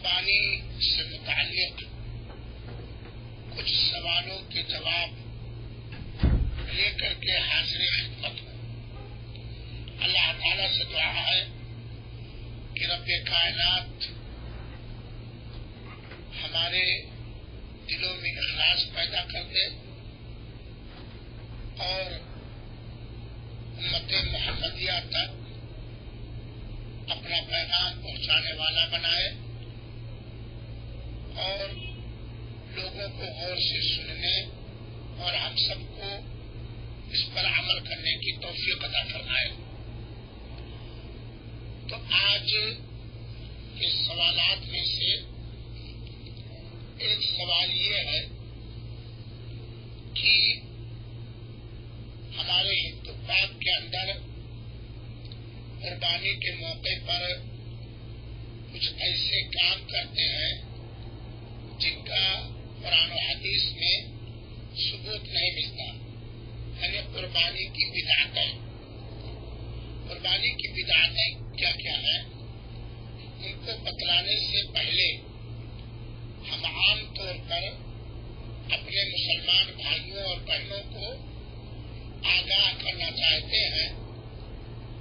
قربانی سے متعلق کچھ سوالوں کے جواب لے کر کے حاضر خدمت ہوں۔ اللہ تعالیٰ سے دعا ہے کہ رب کائنات ہمارے دلوں میں اخلاص پیدا کر دے اور امت محمدیہ تک اپنا پیغام پہنچانے والا بنائے اور لوگوں کو غور سے سننے اور ہم سب کو اس پر عمل کرنے کی توفیق عطا فرمائے۔ تو آج کے سوالات میں سے ایک سوال یہ ہے کہ ہمارے ہندو پاک کے اندر قربانی کے موقع پر کچھ ایسے کام کرتے ہیں جن کا قرآن و حدیث میں ثبوت نہیں ملتا، یعنی قربانی کی بدعتیں۔ قربانی کی بدعتیں کیا کیا ہیں ان کو بتلانے سے پہلے ہم عام طور پر اپنے مسلمان بھائیوں اور بہنوں کو آگاہ کرنا چاہتے ہیں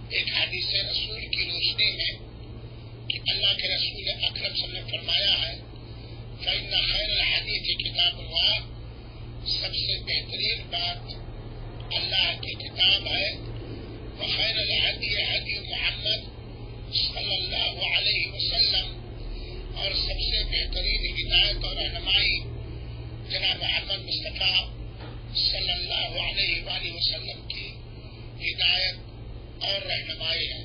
ایک حدیث رسول کی روشنی میں کہ اللہ کے رسول اکرم صلی اللہ علیہ وسلم نے فرمایا ہے فإن خیر الحدیث کتاب اللہ، سب سے بہترین بات اللہ کی کتاب ہے، وخیر الہدی ہدی محمد صلی اللہ علیہ وسلم، اور سب سے بہترین ہدایت اور رہنمائی جناب محمد مصطفیٰ صلی اللہ علیہ وآلہ وسلم کی ہدایت اور رہنمائی ہے۔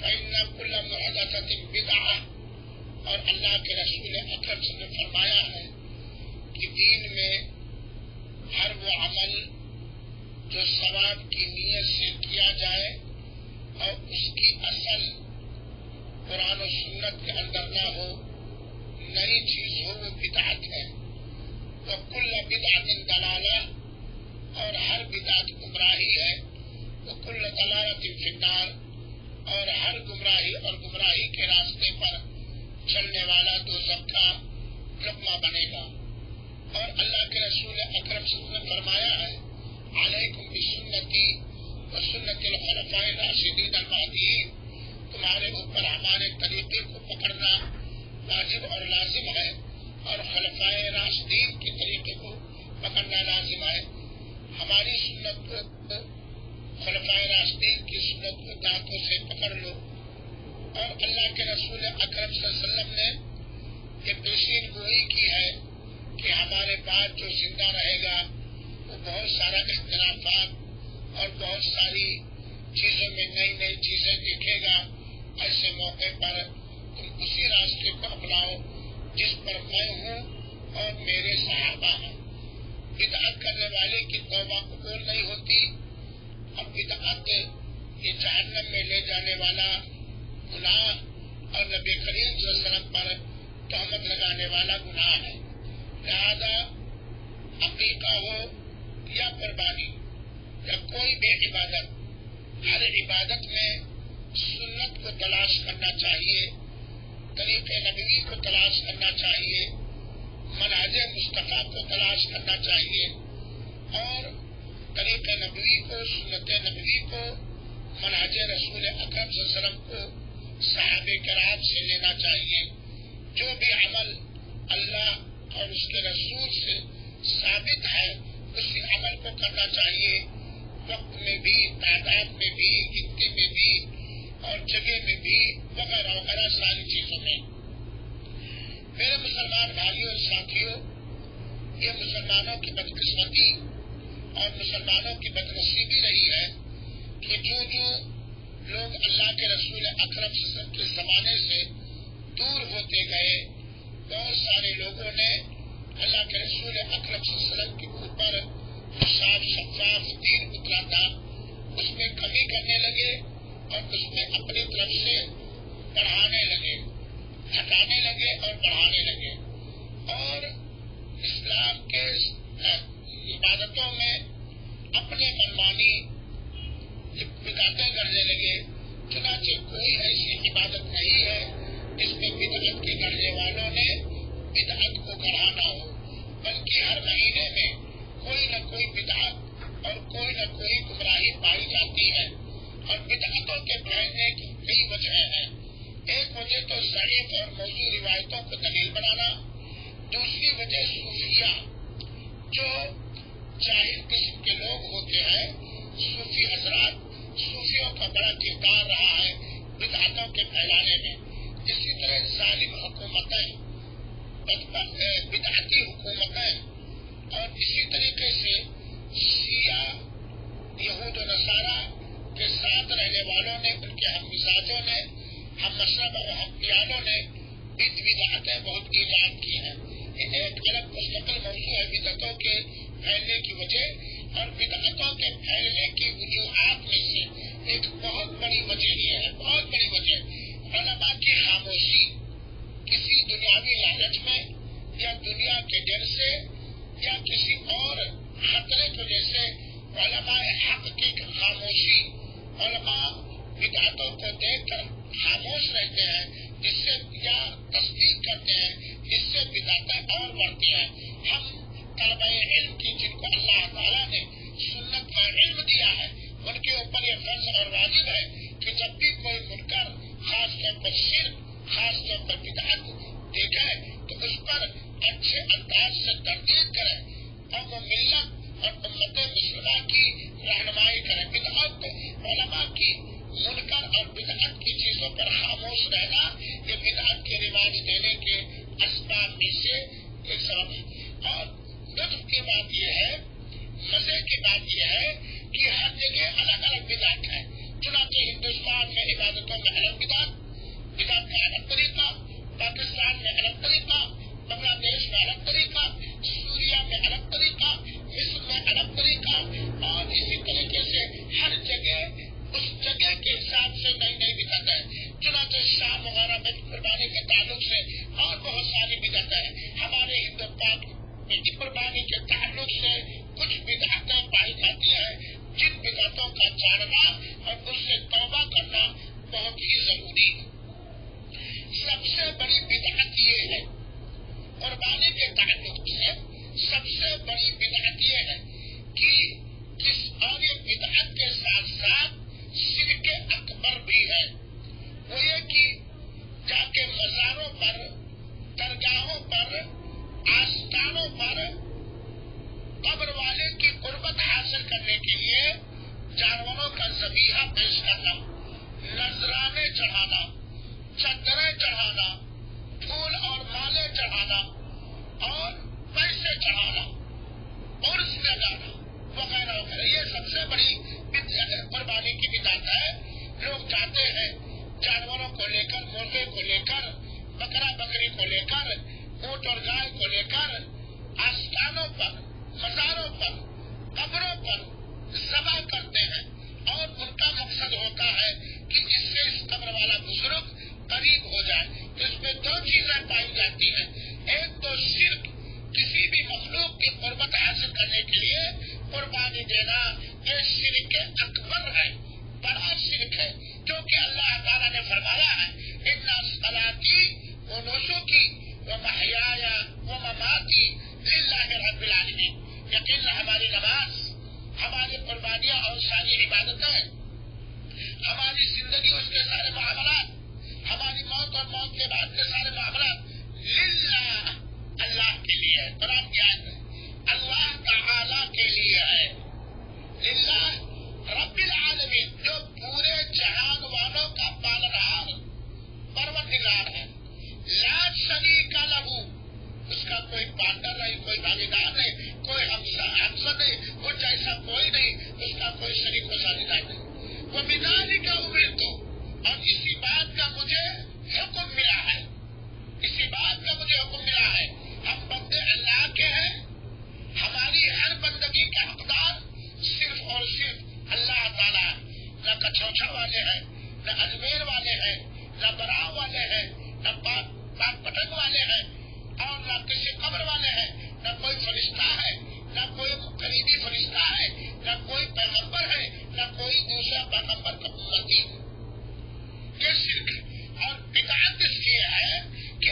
فإن كل محدثة بدعة، اور اللہ کے رسول اکرم صلی اللہ علیہ وسلم نے فرمایا ہے کہ دین میں ہر وہ عمل جو ثواب کی نیت سے کیا جائے اور اس کی اصل قرآن و سنت کے اندر نہ ہو، نئی چیز ہو، وہ بدعت ہے۔ وکل بدعت ضلالہ، اور ہر بدعت گمراہی ہے۔ وکل ضلالۃ فی النار، اور ہر گمراہی اور گمراہی کے راستے پر چلنے والا دوزخ کا لقمہ بنے گا۔ اور اللہ کے رسول اکرم صلی اللہ علیہ وسلم نے فرمایا ہے علیکم بسنتی وسنت الخلفاء الراشدین المہدیین، تمہارے اوپر ہمارے طریقے کو پکڑنا واجب اور لازم ہے، اور خلفائے راشدین کے طریقے کو پکڑنا لازم ہے۔ ہماری سنت کو، خلفائے راشدین کی سنت کو دانتوں سے پکڑ لو۔ اور اللہ کے رسول اکرم صلی اللہ علیہ وسلم نے یہ پیشین گوئی کی ہے کہ ہمارے بعد جو زندہ رہے گا وہ بہت سارا اختلافات اور بہت ساری چیزوں میں نئی نئی چیزیں دیکھے گا۔ ایسے موقع پر تم اسی راستے کو اپناؤ جس پر میں ہوں اور میرے صحابہ ہیں۔ بدعت کرنے والے کی توبہ قبول نہیں ہوتی، اور بدعت یہ جہنم میں لے جانے والا گناہ اور نبی کریم صلی اللہ علیہ وسلم پر تہمت لگانے والا گناہ ہے۔ لہذا عقیقہ ہو یا قربانی یا کوئی بھی عبادت، ہر عبادت میں سنت کو تلاش کرنا چاہیے، طریق نبوی کو تلاش کرنا چاہیے، منہج مصطفیٰ کو تلاش کرنا چاہیے، اور طریق نبوی کو، سنت نبوی کو، منہج رسول اکرم صلی اللہ علیہ وسلم کو صحابہ کرام سے لینا چاہیے۔ جو بھی عمل اللہ اور اس کے رسول سے ثابت ہے اسی عمل کو کرنا چاہیے، وقت میں بھی، تعداد میں بھی، گنتی میں بھی، اور جگہ میں بھی، وغیرہ وغیرہ ساری چیزوں میں۔ میرے مسلمان بھائیوں اور ساتھیوں، یہ مسلمانوں کی بدقسمتی اور مسلمانوں کی بدنصیبی رہی ہے کہ جو لوگ اللہ کے رسول اکرم صلی اللہ علیہ وسلم کے زمانے سے دور ہوتے گئے، بہت سارے لوگوں نے اللہ کے رسول اکرم صلی اللہ علیہ وسلم کے اوپر صاف شفاف دین اترا تھا، اس میں کمی کرنے لگے اور اس میں اپنی طرف سے بڑھانے لگے، ہٹانے لگے اور بڑھانے لگے، اور اسلام کے عبادتوں میں اپنے منمانی بدعتیں کرنے لگے۔ چنانچہ کوئی ایسی عبادت نہیں ہے बिदअत के गढ़ने वालों ने बिदअत को गढ़ाना हो, बल्कि हर महीने में कोई न कोई बिदअत और कोई न कोई गुमराही पाई जाती है। और बिदअतों के फैलने की कई वजह हैं। एक वजह तो ज़ईफ़ और मौजूद रिवायतों को दलील बनाना, दूसरी वजह सूफिया, जो जाहिल किस्म के लोग होते हैं, सूफी हजरात, सूफियों का बड़ा किरदार रहा है बिदअतों के फैलाने में। इसी तरह जालिम हुकूमतें, बिदअती हुकूमतें, और इसी तरीके से शिया, यहूद और नसारा के साथ रहने वालों ने, उनके हम मिजाजों ने, हम मशरब और हम ख्यालों ने बिदअतें बहुत ईजाद की हैं। एक अलग मुस्तकिल मौजू है बिदअतों के फैलने की वजह। और बिदअतों के फैलने की वजूहात में से एक बहुत बड़ी वजह ये है, बहुत बड़ी वजह उलमा की खामोशी। किसी दुनियावी लालच में या दुनिया के डर से या किसी और खतरे की वजह से उलमाए हक की खामोशी, उलमा बिदअतों को देखकर खामोश रहते हैं, जिससे या तस्दीक करते हैं, जिससे बिदअतें और बढ़ती हैं। हम तलबे इल्म की, जिनको अल्लाह ताला ने सुन्नत का इल्म दिया है, उनके ऊपर यह फर्ज और वाजिब है कि जब भी कोई मुनकर, खास तौर पर शिर्क, खास तौर पर बिदअत देखे तो उस पर अच्छे अंदाज से तर्दीद करें और वो मिल्लत और उम्मत मुस्लिमा की रहनुमाई करें। बिदअत उलमा की मुनकर और बिदअत की चीजों पर खामोश रहना, ये बिदअत के रिवाज देने के असबाब में से एक सबब है। और लुत्फ की बात यह है, मजे की बात यह है कि हर जगह अलग अलग बिदअत है। चुनांचे हिंदुस्तान में इबादतों में अलग बिदअत का अलग तरीका, पाकिस्तान में अलग तरीका, बांग्लादेश में अलग तरीका, सूरिया में अलग तरीका, मिस्र में अलग तरीका, और इसी तरीके से हर जगह उस जगह के हिसाब से नई नई बिदअत है। चुनांचे शाम वगैरह में कुर्बानी के ताल्लुक से और बहुत सारी बिदअत है। हमारे हिंदू पाक में कुर्बानी के ताल्लुक से कुछ बिदअतें पाई जाती है, जिन बिदअतों का जानना और उससे तौबा करना बहुत ही जरूरी है। सबसे बड़ी बिदअत ये है, कुर्बानी के ताल्लुक से सबसे बड़ी बिदअत ये है कि किस, और ये बिदअत के साथ साथ शिर्क अकबर भी है। वो ये कि जाके मज़ारों पर, दरगाहों पर, आस्थानों पर कब्र वाले की कुर्बत हासिल करने के लिए जानवरों का ज़बीहा पेश करना, नजराने चढ़ाना, चदरें चढ़ाना, फूल और माले चढ़ाना और पैसे चढ़ाना, उर्स में जाना वगैरह वगैरह, ये सबसे बड़ी कुर्बानी की बिदअत है। लोग जाते हैं जानवरों को लेकर, मुर्गे को लेकर, बकरा बकरी को लेकर, ऊंट और गाय को लेकर आस्थानों पर, मज़ारों पर, कब्रों पर ज़बह करते हैं, और उनका मकसद होता है कि इससे इस कब्र वाला बुजुर्ग करीब हो जाए। इसमें दो चीजें पाई जाती हैं, एक तो शिर्क, किसी भी मखलूक की कुर्बत हासिल करने के लिए कुर्बानी देना, ये शिर्क अकबर है, बड़ा शिर्क है। क्योंकि अल्लाह ताला ने फरमाया है, इन्ना सलाती व नुसुकी व महयाया व ममाती लिल्लाहि रब्बिल आलमीन। यकीन हमारी नमाज, हमारी कुर्बानियां और सारी इबादतें, हमारी जिंदगी, उसके सारे मामलात, हमारी मौत और मौत के बाद के सारे मामलात लिल्लाह, अल्लाह के लिए है। कुरान की आयत है, अल्लाह ताला के लिए है। लिल्लाह रब्बिल आलमीन, जो पूरे जहान वालों का पालनहार, परवरदिगार है। ला शरीका लहू, उसका कोई पार्टनर नहीं, कोई भागीदार नहीं, कोई हमसर नहीं, वो जैसा कोई नहीं, उसका कोई शरीक व साझेदार नहीं। वो बिज़ालिका उमिरतु, और इसी बात का मुझे हुक्म मिला है, इसी बात का मुझे हुक्म मिला है। हम बंदे अल्लाह के हैं, हमारी हर बंदगी का हकदार सिर्फ और सिर्फ अल्लाह ताला है। न कछौछा वाले हैं, न अजमेर वाले हैं, न बराव वाले हैं, न पाक पटक वाले हैं, और न किसी कब्र वाले हैं, न कोई फरिश्ता है, न कोई करीबी फरिश्ता है, न कोई पैगंबर है, न कोई दूसरा पैगंबर का उम्मती। ये शिर्क और बिदअत इसलिए है कि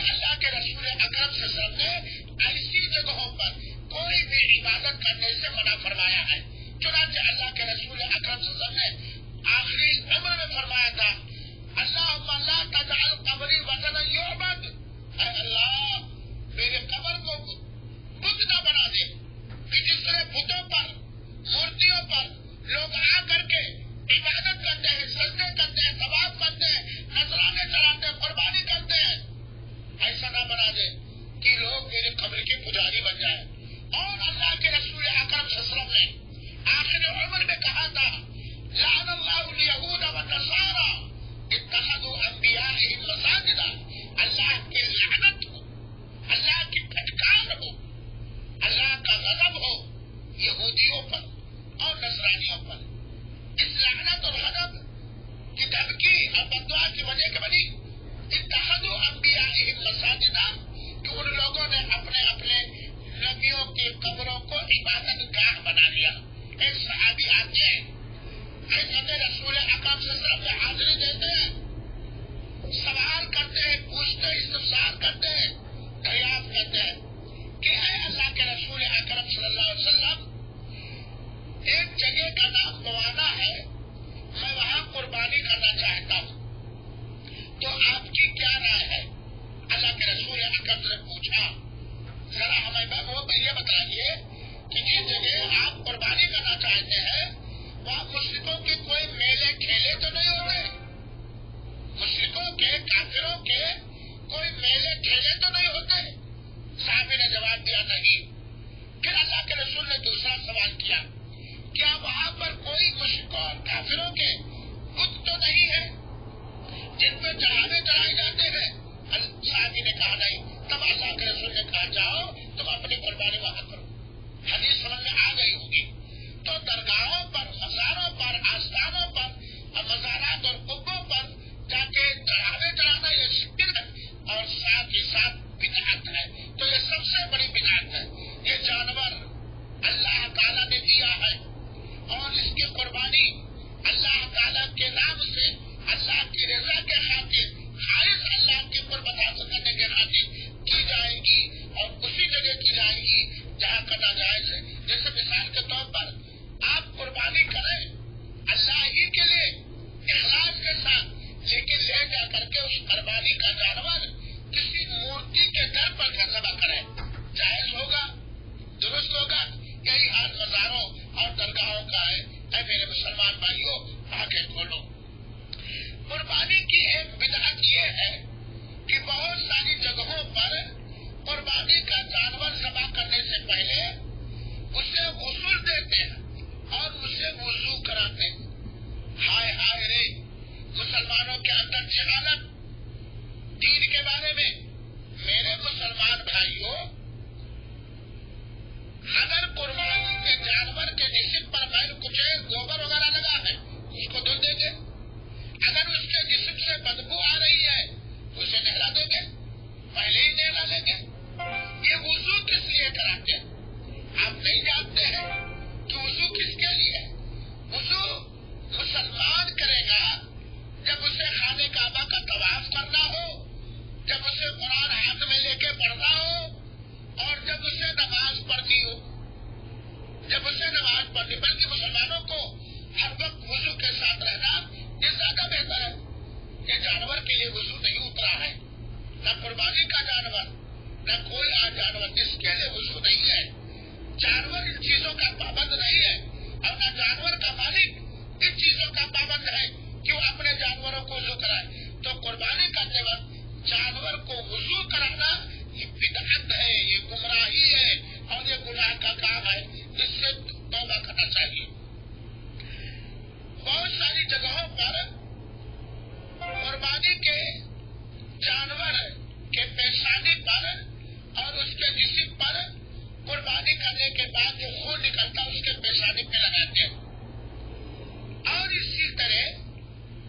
حقیقت سے پوچھا ذرا ہمیں وہ یہ بتائیے کہ جس جگہ آپ قربانی کرنا چاہتے ہیں وہاں مشرکوں کے کوئی میلے کھیلے تو نہیں ہوتے؟ مشرکوں کے کافروں کے کوئی میلے کھیلے تو نہیں ہوتے؟ صحابی نے جواب دیا نہیں. پھر اللہ کے رسول نے دوسرا سوال کیا کیا وہاں پر کوئی مشرکوں اور کافروں کے بت تو نہیں ہے جن پہ چڑھاوے چڑھائے جاتے ہیں؟ صحابی نے کہا نہیں. تب اللہ کے رسول نے کہا جاؤ تم اپنی قربانی وہاں کرو. حدیث سمجھ میں آ گئی ہوگی. تو درگاہوں پر، مزاروں پر، آستانوں پر اور مزارات اور قبوں پر جا کے چڑھاوے چڑھانا یہ شرک ہے اور ساتھ ہی ساتھ بدعت ہے. تو یہ سب سے بڑی بدعت ہے. یہ جانور اللہ تعالیٰ نے دیا ہے اور اس کی قربانی اللہ تعالیٰ کے نام سے اللہ کی رضا کے خاطر خالص اللہ کی قربت حاصل کرنے کے خاطر کی جائے گی اور اسی جگہ کی جائے گی جہاں کرنا جائز ہے. جیسے مثال کے طور پر آپ قربانی کریں اللہ ہی کے لیے اخلاص کے ساتھ، لیکن لے جا کر کے اس قربانی کا جانور کسی مورتی کے در پر ذبح کریں، جائز ہوگا؟ درست ہوگا؟ یہی حال مزاروں اور درگاہوں کا ہے. اے میرے مسلمان بھائیوں آگے کھولو. قربانی کی ایک بدعت یہ ہے کہ بہت ساری جگہوں پر قربانی کا جانور ذبح کرنے سے پہلے اسے غسل دیتے ہیں اور اسے وضو کراتے ہیں. ہائے ہائے رے، مسلمانوں کے اندر جہالت دین کے بارے میں. میرے مسلمان بھائیوں، اگر قربانی کے جانور کے جسم پر میل کچھ گوبر وغیرہ لگا ہے اس کو دھل دیں گے. اگر اس کے جسم سے بدبو آ رہی ہے اسے نہلا دیں گے، پہلے ہی نہلا لیں گے. یہ وضو کس لیے کراتے ہیں؟ آپ نہیں جانتے ہیں کہ وضو کس کے لیے؟ وضو مسلمان کرے گا جب اسے خانہ کعبہ کا طواف کرنا ہو، جب اسے قرآن ہاتھ میں لے کے پڑھنا ہو اور جب اسے نماز پڑھنی ہو. جب اسے نماز پڑھنی، بلکہ مسلمانوں کو ہر وقت وضو کے ساتھ رہنا یہ زیادہ بہتر ہے. یہ جانور کے لیے وضو نہیں اترا ہے، نہ قربانی کا جانور نہ کوئی جانور جس کے لیے وضو نہیں ہے. جانور ان چیزوں کا پابند نہیں ہے اور نہ جانور کا مالک ان چیزوں کا پابند ہے کہ وہ اپنے جانوروں کو وضو کرائے. تو قربانی کرنے وقت جانور کو وضو کرانا یہ بدعت ہے، یہ گمراہی ہے اور یہ گناہ کا کام ہے. اس سے توبہ کرنا چاہیے. بہت ساری جگہوں پر قربانی کے جانور کے پیشانی پر اور اس کے جسم پر قربانی کرنے کے بعد جو خون نکلتا اس کے پیشانی پہ لگاتے ہیں. اور اسی طرح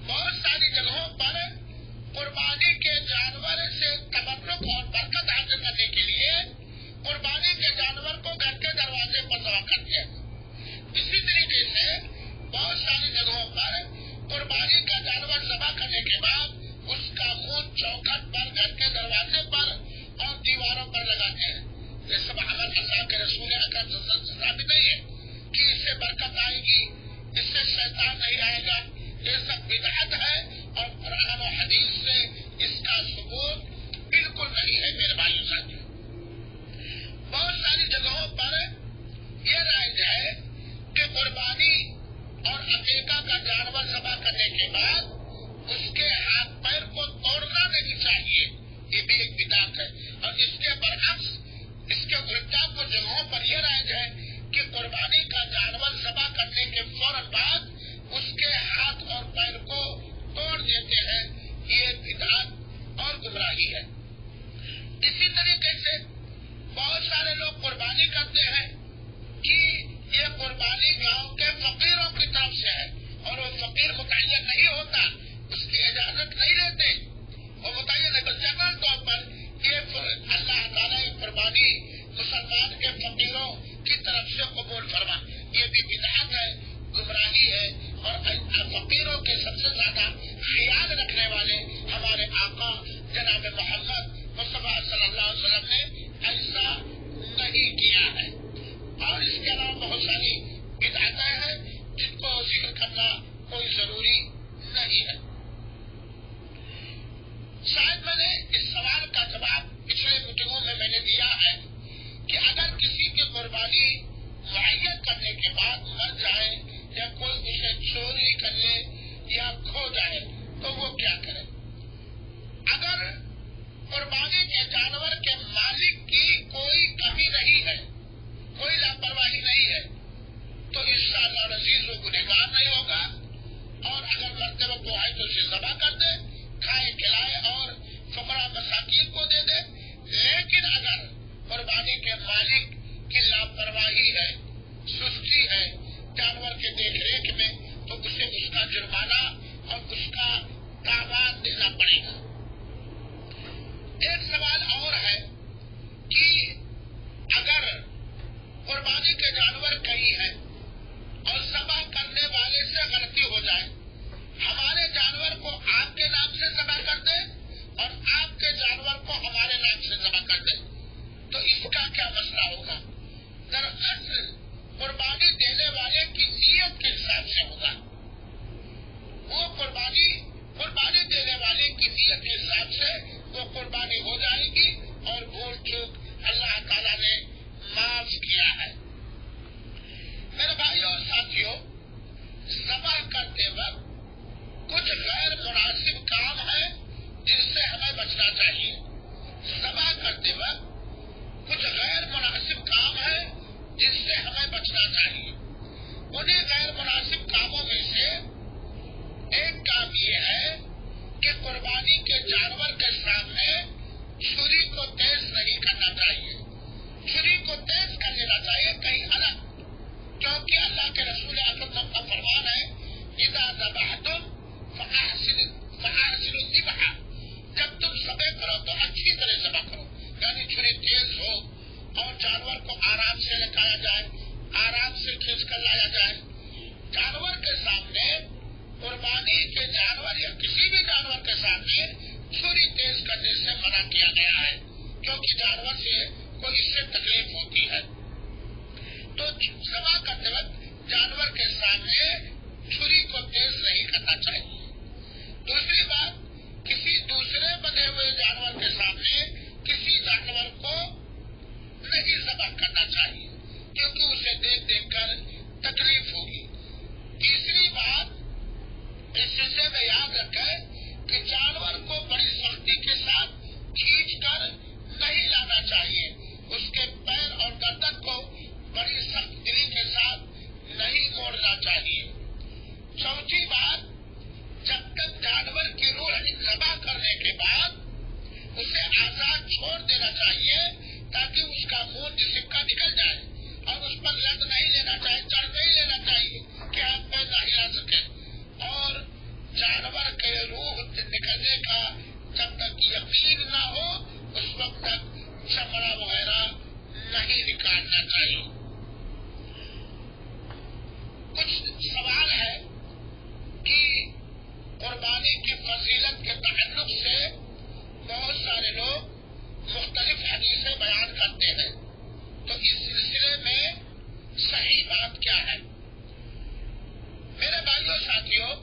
بہت ساری جگہوں پر قربانی کے جانور سے تبرک اور برکت حاصل کرنے کے لیے قربانی کے جانور کو گھر کے دروازے پر ذبح کرتے ہیں. اسی طریقے سے بہت ساری جگہوں پر قربانی کا جانور ذبح کرنے کے بعد اس کا خون چوکھٹ پر، گھر کے دروازے پر اور دیواروں پر لگاتے ہیں. یہ سب عمل اللہ کے رسول اکرم صلی اللہ علیہ وسلم ثابت نہیں ہے کہ اس سے برکت آئے گی، اس سے شیطان نہیں آئے گا. یہ سب بدعت ہے اور قرآن و حدیث سے اس کا ثبوت بالکل نہیں ہے. میرے بھائیوں ساتھیوں، بہت ساری جگہوں پر یہ رائج ہے کہ قربانی اور عقیقہ کا جانور ذبح کرنے کے بعد اس کے ہاتھ پیر کو توڑنا نہیں چاہیے. یہ بھی ایک بدعت ہے. اور اس کے برعکس، اس کے الٹا کچھ جگہوں پر یہ رائج ہے کہ قربانی کا جانور ذبح کرنے کے فوراً بعد اس کے ہاتھ اور پیر کو توڑ دیتے ہیں. یہ بدعت اور گمراہی ہے. اسی طریقے سے بہت سارے لوگ قربانی کرتے ہیں کہ یہ قربانی گاؤں کے فقیروں کی طرف سے ہے اور وہ فقیر متعین نہیں ہوتا، اس کی اجازت نہیں لیتے. وہ متعین ہے بس جنرل طور پر یہ اللہ تعالیٰ قربانی مسلمان کے فقیروں کی طرف سے قبول فرما. یہ بھی بدعت ہے، گمراہی ہے. اور فقیروں کے سب سے زیادہ خیال رکھنے والے ہمارے آقا جناب محمد مصطفیٰ صلی اللہ علیہ وسلم نے ایسا نہیں کیا ہے. اور اس کے علاوہ بہت ساری بدعتیں ہیں جن کو ذکر کرنا کوئی ضروری نہیں ہے. شاید میں نے اس سوال کا جواب پچھلے लापरवाही नहीं है तो इंशाअल्लाह अज़ीज़ वो गुनहगार नहीं होगा। और अगर मरते वक्त वो आए तो उसे ज़बह कर दे, खाए खिलाए और फकरा मसाकीन को दे दे। लेकिन अगर कुर्बानी के मालिक की लापरवाही है, सुस्ती है जानवर के देखरेख में, तो उसे उसका जुर्माना और उसका दावान देना पड़ेगा। एक सवाल और है कि अगर कुर्बानी के जानवर कई है और ज़बह करने वाले से गलती हो जाए, हमारे जानवर को आपके नाम से ज़बह कर दे और आपके जानवर को हमारे नाम से ज़बह कर दे, तो इसका क्या मसला होगा? दरअसल कुर्बानी देने वाले की नीयत के हिसाब से होगा। वो कुर्बानी देने वाले की नीयत के हिसाब से वो कुर्बानी हो जाएगी और भूल चूक अल्लाह ताला ने माफ किया है। मेरे भाइयों और साथियों, ज़बह करते वक्त कुछ गैर मुनासिब काम है जिनसे हमें बचना चाहिए। ज़बह करते वक्त कुछ गैर मुनासिब काम है जिनसे हमें बचना चाहिए। उन्हीं गैर मुनासिब कामों में से एक काम ये है कि कुर्बानी के जानवर के सामने छुरी को तेज नहीं करना चाहिए। छुरी को तेज कर लेना चाहिए कहीं अलग, क्योंकि अल्लाह के रसूल अकरम का फरमान है, इज़ा ज़बहतुम फ़अहसिनु ज़िबह, जब तुम ज़बह करो तो अच्छी तरह ज़बह करो, यानी छुरी तेज हो और जानवर को आराम से रखाया जाए, आराम से खींच कर लाया जाए। जानवर के सामने, कुर्बानी के जानवर या किसी भी जानवर के सामने छुरी तेज करने से मना किया गया है, क्योंकि जानवर से को इससे तकलीफ होती है। तो ज़बह करते वक्त जानवर के सामने छुरी को तेज नहीं करना चाहिए। दूसरी बात, किसी दूसरे बंधे हुए जानवर के सामने किसी जानवर को नहीं ज़बह करना चाहिए, क्योंकि उसे देख देख कर तकलीफ होगी। तीसरी बात, इस सिलसिले में याद रखें कि जानवर को बड़ी सख्ती के साथ खींच कर नहीं लाना चाहिए, उसके पैर और गर्दन को बड़ी सख्त दिली के साथ नहीं मोड़ना चाहिए। चौथी बात, जब तक जानवर की रूह ज़बह करने के बाद उसे आजाद छोड़ देना चाहिए, ताकि उसका मुंह जिस्म का निकल जाए और उस पर लग नहीं लेना चाहिए, चढ़ नहीं लेना चाहिए कि हाथ पैर नहीं आ सके। और जानवर के रूह निकलने का जब तक यकीन न हो, उस वक्त तक चमड़ा वगैरह नहीं निकालना चाहिए। कुछ सवाल है कि कुर्बानी की फजीलत के ताल्लुक से बहुत सारे लोग मुख्तलिफ हदीसें बयान करते हैं, तो इस सिलसिले में सही बात क्या है? मेरे भाइयों साथियों,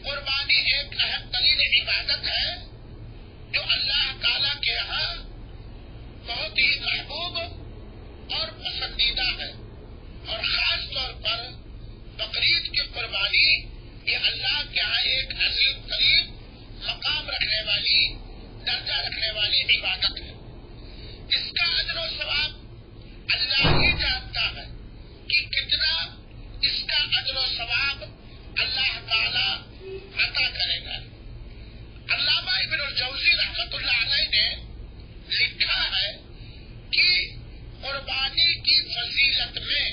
कुर्बानी एक अहम तरीन इबादत है जो अल्लाह ताला के यहाँ बहुत ही महबूब और पसंदीदा है। और खास तौर पर बकरीद की कुर्बानी ये अल्लाह के यहाँ एक अजीम तरीन मकाम रखने वाली, दर्जा रखने वाली इबादत है। इसका अजर और सवाब अल्लाह ही जानता है कि कितना इसका अजर और सवाब अल्लाह ताला अता करेगा। अल्लामा इब्न जौज़ी रहमतुल्लाह अलैह ने लिखा है कि कुर्बानी की फजीलत में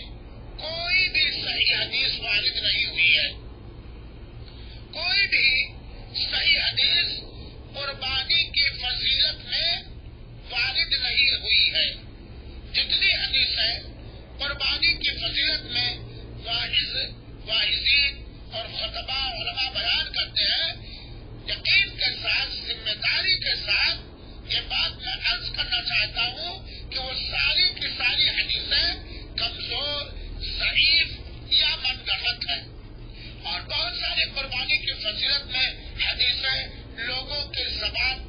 कोई भी सही हदीस वारिद नहीं हुई है। कोई भी सही हदीस कुर्बानी की फजीलत में वारिद नहीं हुई है। जितनी हदीसें कुर्बानी की फजीलत में वाइज़ीन और खुतबा उलमा बयान करते हैं, यकीन के साथ, जिम्मेदारी के साथ ये बात मैं अर्ज करना चाहता हूँ कि वो सारी की सारी हदीसें कमजोर, ज़ईफ या मनगढ़ंत है। और बहुत सारी कुर्बानी की फजीलत में हदीसें लोगों के ज़बान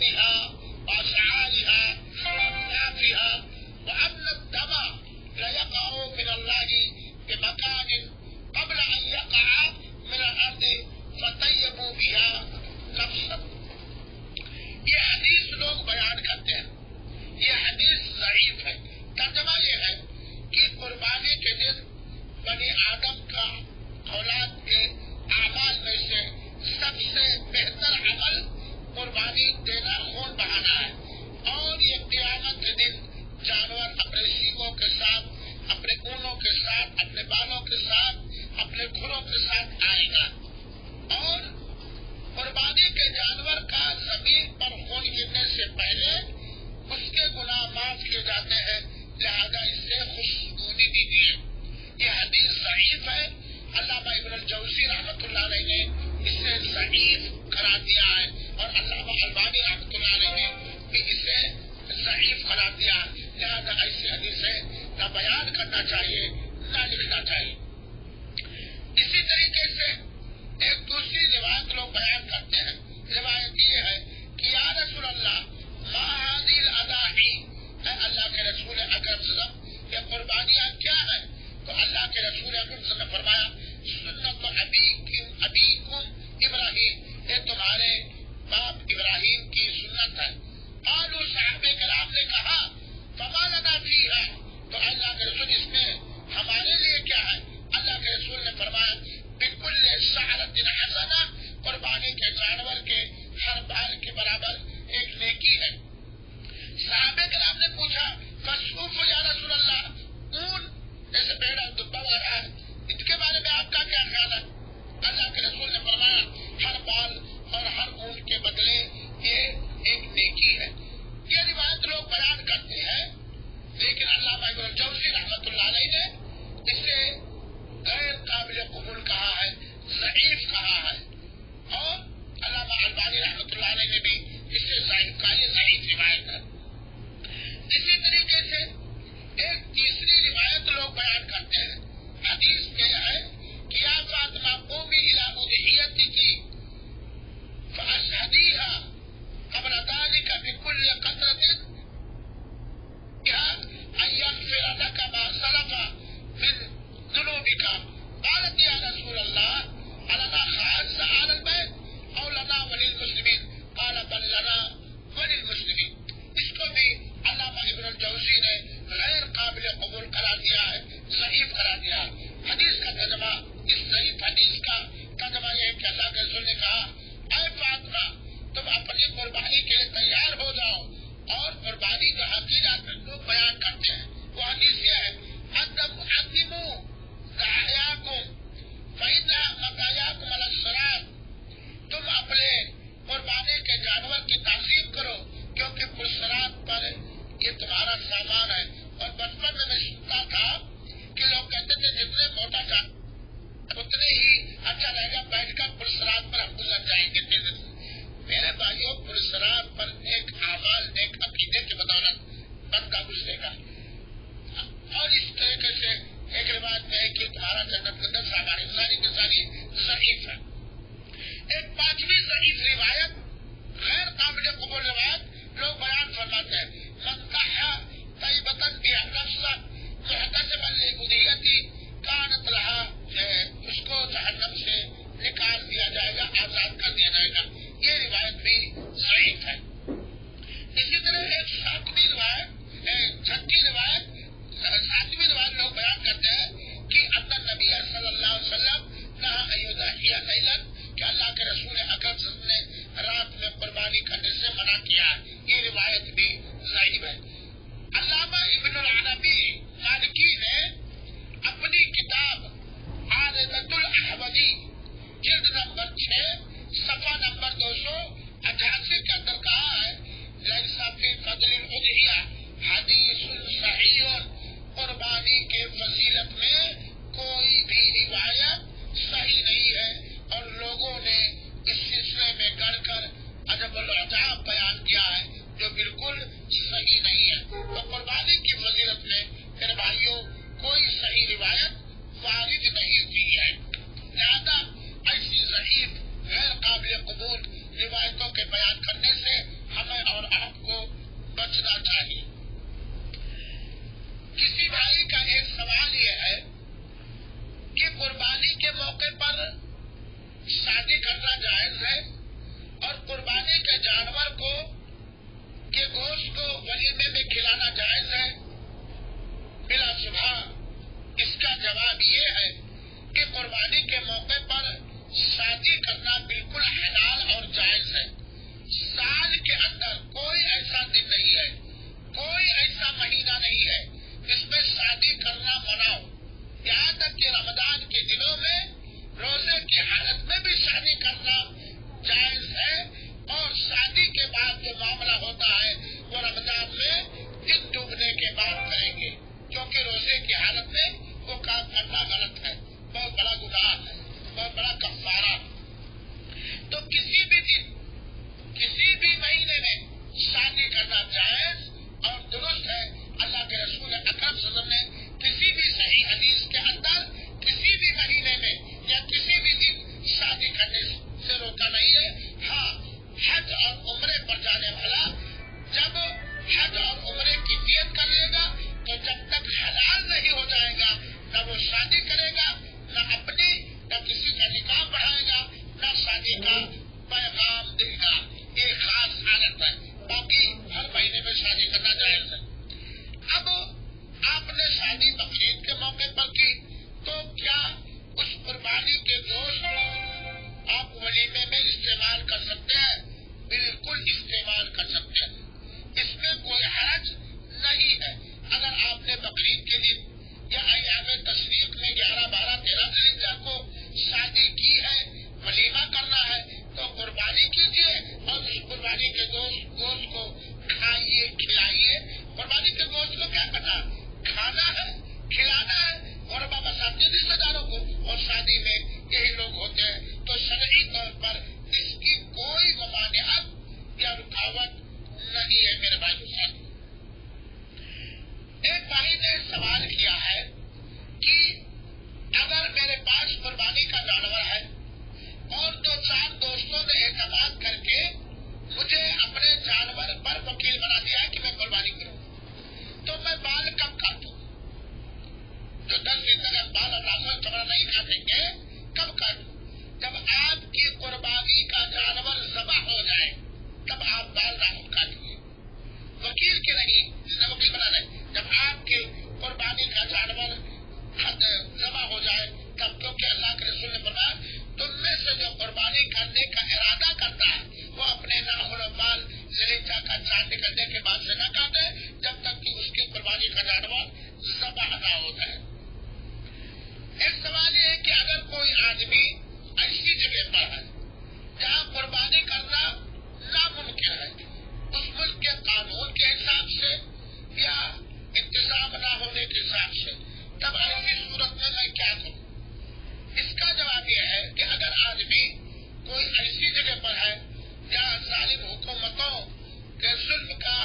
بها وأشعارها وأطيافها وأن الدم ليقع من الله بمكان قبل أن يقع من الأرض فطيبوا بها نفسا. یہ حدیث لوگ بیان کرتے ہیں، یہ حدیث ضعیف ہے. ترجمہ یہ ہے کہ قربانی کے دن بنی آدم کا اولاد کے اعمال میں سے سب سے بہتر عمل قربانی دینا، خون بہانا ہے. اور یہ قیامت کے دن جانور اپنے سینگوں کے ساتھ، اپنے اونوں کے ساتھ، اپنے بالوں کے ساتھ، اپنے کھروں کے ساتھ آئے گا. اور قربانی کے جانور کا زمین پر خون گرنے سے پہلے اس کے گناہ معاف کیے جاتے ہیں، لہذا اس سے خوشبودی دی گئی ہے. یہ حدیث ضعیف ہے. علامہ ابن الجوزی رحمۃ اللہ علیہ نے اسے ضعیف قرار دیا ہے اور علامہ البانی رحمۃ اللہ علیہ نے بھی اسے ضعیف قرار دیا. لہذا ایسی حدیثیں نہ بیان کرنا چاہیے نہ لکھنا چاہیے. اسی طریقے سے ایک دوسری روایت لوگ بیان کرتے ہیں. روایت یہ ہے کہ یا رسول اللہ ما هذه الاضاحی، اے اللہ کے رسول اکرم صلی اللہ علیہ وسلم، یہ قربانیاں کیا ہیں؟ تو اللہ کے رسول اکرم صلی اللہ علیہ وسلم نے فرمایا سنت ابیکم ابراہیم، یہ تمہارے باپ ابراہیم کی سنت ہے. قالوا صحابہ کرام نے کہا فما لنا فیہا، تو اللہ کے رسول اس میں ہمارے لیے کیا ہے؟ اللہ کے رسول نے فرمایا بکل شعرۃ حسنہ، قربانی کے جانور کے ہر بال کے برابر ایک कुर्बानी करूँ, तो मैं बाल कब काटूं? जो 10 दिन तक बाल हटाकर थोड़ा नहीं काटेंगे, कब काटूं? जब आपकी कुर्बानी का जानवर ज़बह हो जाए तब आप बाल रात काटिए, वकील के नहीं, जिसने वकील बना रहे। जब आपके कुर्बानी का जानवर ज़बह हो जाए तब, क्योंकि अल्लाह के रसूल ने फरमाया, तुम में से जो कुर्बानी करने का इरादा करता है वो अपने नाखून बाल ज़लीजा का चांद निकलने के बाद से न काटे जब तक कि उसकी कुर्बानी का जानवर ज़बह न हो जाए। एक सवाल ये है कि अगर कोई आदमी ऐसी जगह पर है जहाँ कुर्बानी करना नामुमकिन है, उस मुल्क के कानून के हिसाब से या इंतजाम न होने के हिसाब से, तब ऐसी सूरत में मैं क्या करूँ? इसका जवाब यह है कि अगर आदमी कोई ऐसी जगह पर है जहाँ जालिम हुकूमतों के जुल्म का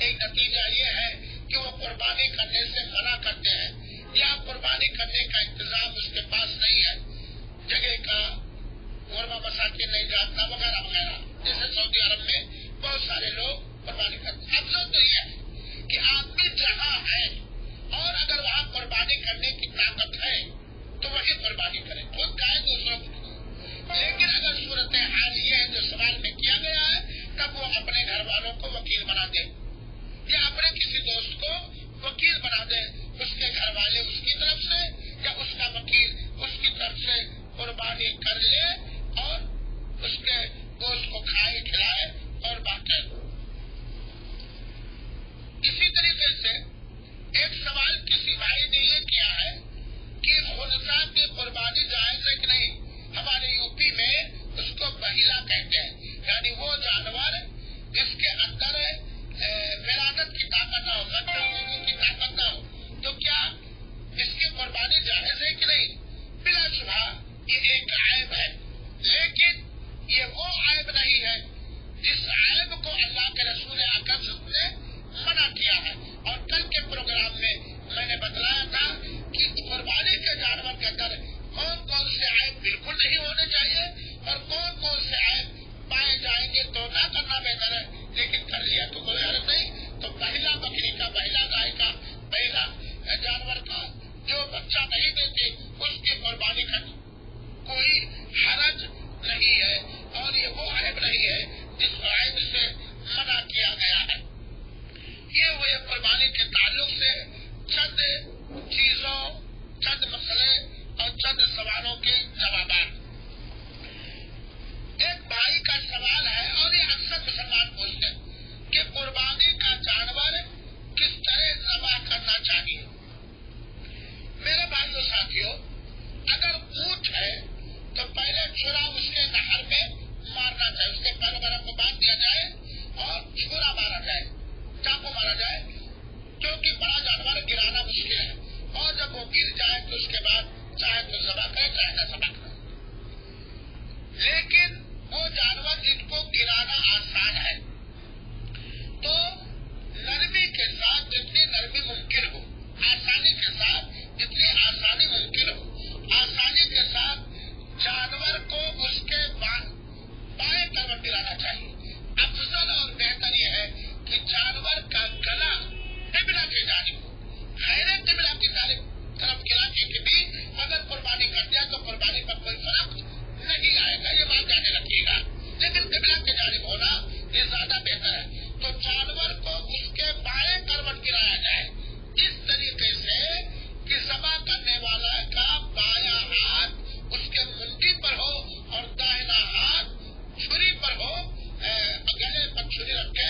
एक नतीजा ये है कि वो कुर्बानी करने से मना करते हैं या कुर्बानी करने का इंतजाम उसके पास नहीं है, जगह का गुरबा मसाकिन नहीं जाता वगैरह वगैरह, जैसे सऊदी अरब में बहुत सारे लोग कुर्बानी करते हैं। अफसोस तो यह है कि आदमी जहाँ है और अगर वहाँ कुर्बानी करने की ताकत है तो वही कुर्बानी करे, खुद खाए दूसरों को। लेकिन अगर सूरत हाल ये है जो सवाल में किया गया है, तब वो अपने घर वालों को वकील बना दे या अपने किसी दोस्त को वकील बना दे, उसके घर वाले उसकी तरफ से या उसका वकील उसकी तरफ से कुर्बानी कर ले और उसके गोश्त को खाए खिलाए और बांटे। इसी तरीके से एक सवाल किसी भाई ने ये किया है कि खुनसा की कुर्बानी जायज है कि नहीं। हमारे यूपी में उसको बहिला कहते हैं, यानी वो जानवर जिसके अंदर विरासत की ताकत ना हो, की ताकत ना हो, तो क्या इसकी कुर्बानी जायज है कि नहीं? बिलाशुबा ये एक आयब है, लेकिन ये वो आयब नहीं है जिस आयब को अल्लाह के रसूल अकरम ने मना किया है। और कल के प्रोग्राम में मैंने बतलाया था कि कुर्बानी के जानवर के अंदर कौन कौन से आयब बिल्कुल नहीं होने चाहिए और कौन कौन से आयब पाए जाएंगे तो ना करना बेहतर है, लेकिन कर लिया तो कोई हर्ज नहीं। तो पहला बकरी का, पहला गाय का, पहला जानवर का जो बच्चा नहीं देते उसकी कुर्बानी का कोई हर्ज नहीं है और ये वो आयब नहीं है जिस आयब से मना किया गया है। ये हुए कुर्बानी के ताल्लुक से चंद चीजों, चंद मसले और चंद सवालों के जवाब। एक भाई का सवाल है और ये अक्सर मुसलमान पूछते हैं कि कुर्बानी का जानवर किस तरह ज़बह करना चाहिए। मेरे भाइयों साथियों, अगर ऊंट है तो पहले छुरा उसके नहर में मारना चाहिए, उसके पैरों पैरों को बांध दिया जाए और छुरा मारा जाए, चाकू मारा जाए, क्योंकि बड़ा जानवर गिराना मुश्किल है और जब वो गिर जाए तो उसके बाद चाहे तो ज़बह करे चाहे न ज़बह करे। लेकिन वो जानवर जिनको गिराना आसान है तो नरमी के साथ जितनी नरमी मुमकिन हो, आसानी के साथ जितनी आसानी मुमकिन हो, आसानी के साथ जानवर को उसके बाएं तरफ गिराना चाहिए। अफजल और बेहतर यह है कि जानवर का गला किबला की जानिब हो, खैर किबला की जानिब तरफ गिराने के भी अगर कुर्बानी कर दिया तो कुर्बानी पर कोई फर्क नहीं आएगा, ये बात जाने रखिएगा। लेकिन किबला की जानिब होना ये ज्यादा बेहतर है। तो जानवर को उसके बाएं करवट गिराया जाए इस तरीके से कि ज़बह करने वाला का बायां हाथ उसके मुंडी पर हो और दाहिना हाथ छुरी पर हो, गले पर छुरी रख के